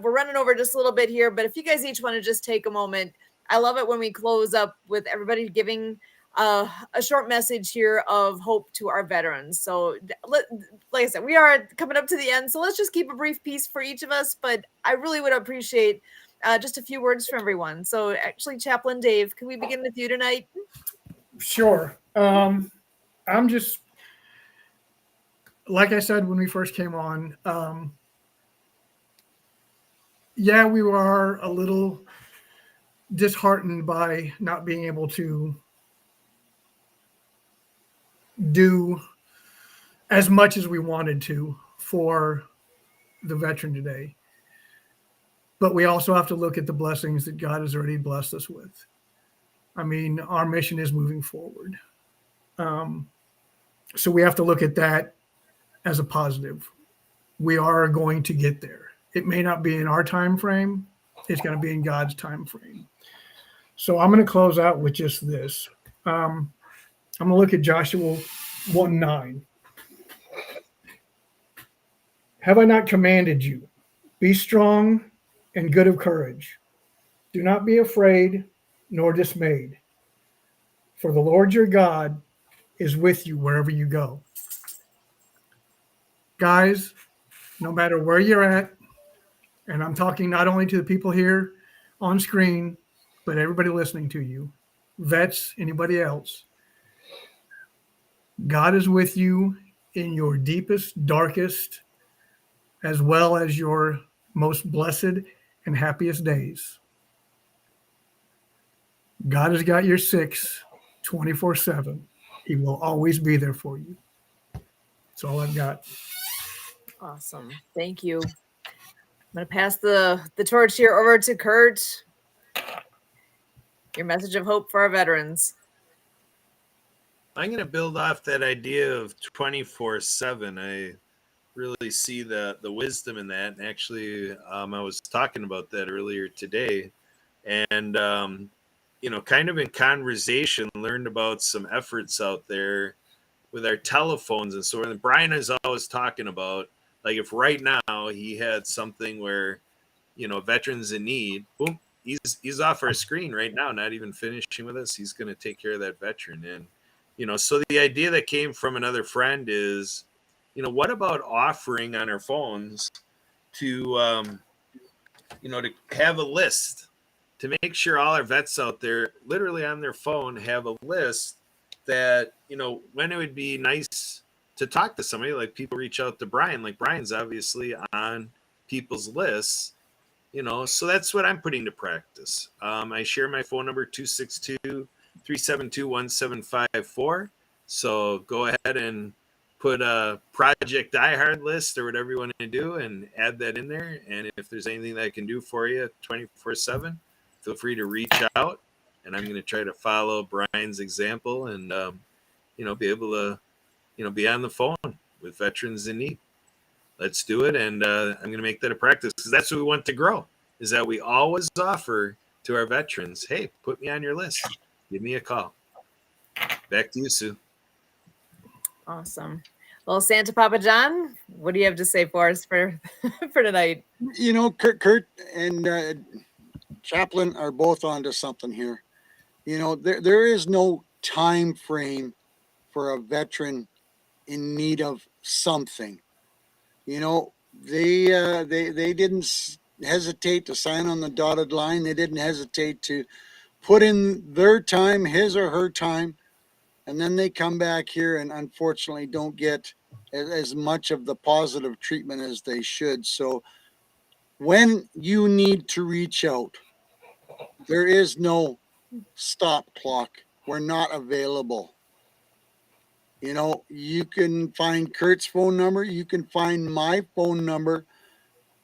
we're running over just a little bit here. But if you guys each want to just take a moment, I love it when we close up with everybody giving a short message here of hope to our veterans. So, like I said, we are coming up to the end, so let's just keep a brief piece for each of us. But I really would appreciate just a few words from everyone. So actually, Chaplain Dave, can we begin with you tonight? Sure. I'm just, like I said when we first came on, yeah, we were a little disheartened by not being able to do as much as we wanted to for the veteran today. But we also have to look at the blessings that God has already blessed us with. I mean, our mission is moving forward. So we have to look at that as a positive. We are going to get there. It may not be in our time frame. It's going to be in God's time frame. So I'm going to close out with just this. I'm going to look at Joshua 1:9. Have I not commanded you? Be strong and good of courage. Do not be afraid nor dismayed. For the Lord your God is with you wherever you go. Guys, no matter where you're at, and I'm talking not only to the people here on screen, but everybody listening to you, vets, anybody else, God is with you in your deepest, darkest, as well as your most blessed and happiest days. God has got your six 24/7. He will always be there for you. That's all I've got. Awesome. Thank you. I'm going to pass the torch here over to Kurt. Your message of hope for our veterans. I'm going to build off that idea of 24/7. I really see the wisdom in that. And actually, I was talking about that earlier today, and kind of in conversation, learned about some efforts out there with our telephones and so on. And Brian is always talking about, like, if right now he had something where, veterans in need, boom, he's off our screen right now, not even finishing with us. He's going to take care of that veteran. And, so the idea that came from another friend is, what about offering on our phones to, to have a list to make sure all our vets out there literally on their phone have a list that, when it would be nice to talk to somebody, like people reach out to Brian, like Brian's obviously on people's lists, so that's what I'm putting to practice. I share my phone number 262-372-1754. So go ahead and put a Project Die Hard list or whatever you want to do and add that in there. And if there's anything that I can do for you 24/7, feel free to reach out. And I'm going to try to follow Brian's example and, be able to, be on the phone with veterans in need. Let's do it. And I'm going to make that a practice because that's what we want to grow, is that we always offer to our veterans, hey, put me on your list. Give me a call. Back to you, Sue. Well, Santa Papa John, what do you have to say for us for tonight? Kurt and Chaplain are both onto something here. There is no time frame for a veteran in need of something. They didn't hesitate to sign on the dotted line. They didn't hesitate to put in their time, his or her time, and then they come back here and unfortunately don't get as much of the positive treatment as they should. So when you need to reach out, there is no stop clock. We're not available. You can find Kurt's phone number. You can find my phone number.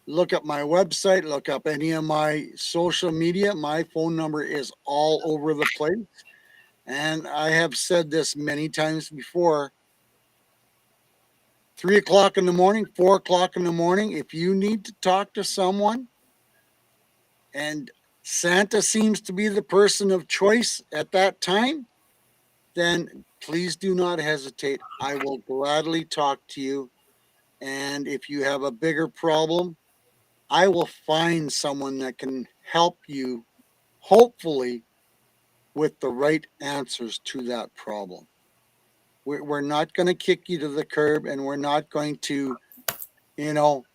Look up my website. Look up any of my social media. My phone number is all over the place. And I have said this many times before. 3 o'clock in the morning, 4 o'clock in the morning, if you need to talk to someone and Santa seems to be the person of choice at that time, then please do not hesitate. I will gladly talk to you. And if you have a bigger problem, I will find someone that can help you, hopefully, with the right answers to that problem. We're not going to kick you to the curb, and we're not going to, you know,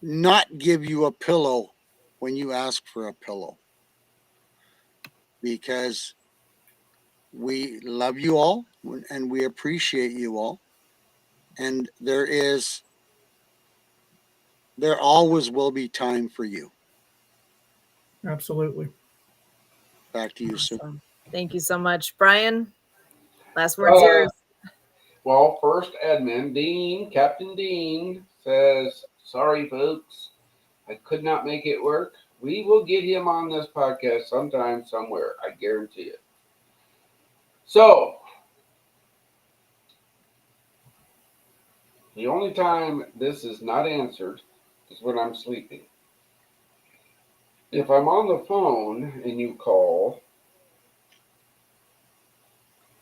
not give you a pillow when you ask for a pillow, because we love you all and we appreciate you all. And there always will be time for you. Absolutely. Back to you, Sue. Awesome. Thank you so much. Brian, last words Uh, yours. well, first admin, Captain Dean says, sorry, folks. I could not make it work. We will get him on this podcast sometime, somewhere. I guarantee it. So, the only time this is not answered is when I'm sleeping. If I'm on the phone and you call,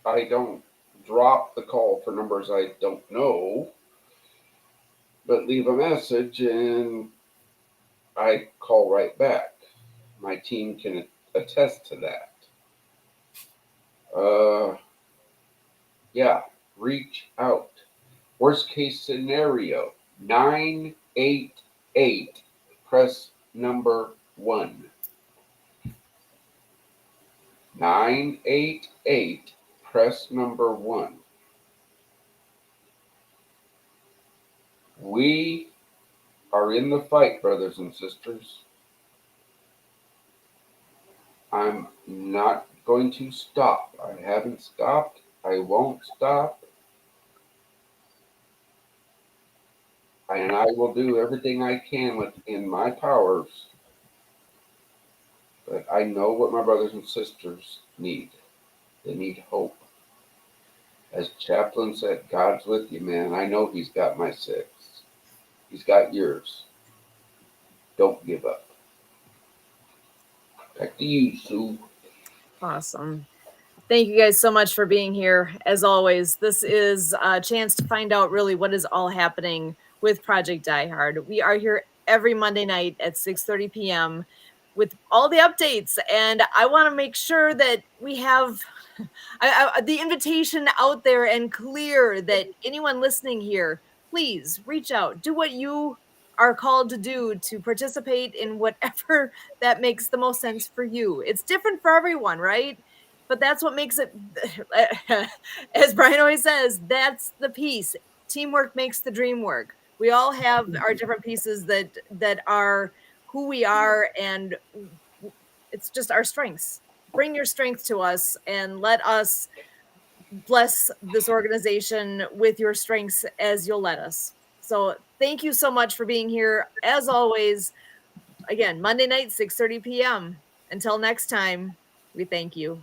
I don't drop the call for numbers I don't know, but leave a message and I call right back. My team can attest to that. Yeah, reach out. Worst case scenario, 988, press number 1. 988, press number 1. We are in the fight, brothers and sisters. I'm not going to stop. I haven't stopped. I won't stop. And I will do everything I can within my powers. But I know what my brothers and sisters need. They need hope. As Chaplain said, God's with you, man. I know He's got my 6. He's got yours. Don't give up. Back to you, Sue. Awesome. Thank you guys so much for being here. As always, this is a chance to find out really what is all happening with Project Die Hard. We are here every Monday night at 6:30 p.m. with all the updates, and I want to make sure that we have the invitation out there and clear that anyone listening here, please reach out, do what you are called to do to participate in whatever that makes the most sense for you. It's different for everyone, right? But that's what makes it, as Brian always says, that's the piece. Teamwork makes the dream work. We all have our different pieces that are who we are, and it's just our strengths. Bring your strength to us and let us bless this organization with your strengths as you'll let us. So thank you so much for being here. As always, again, Monday night, 6:30 p.m. Until next time, we thank you.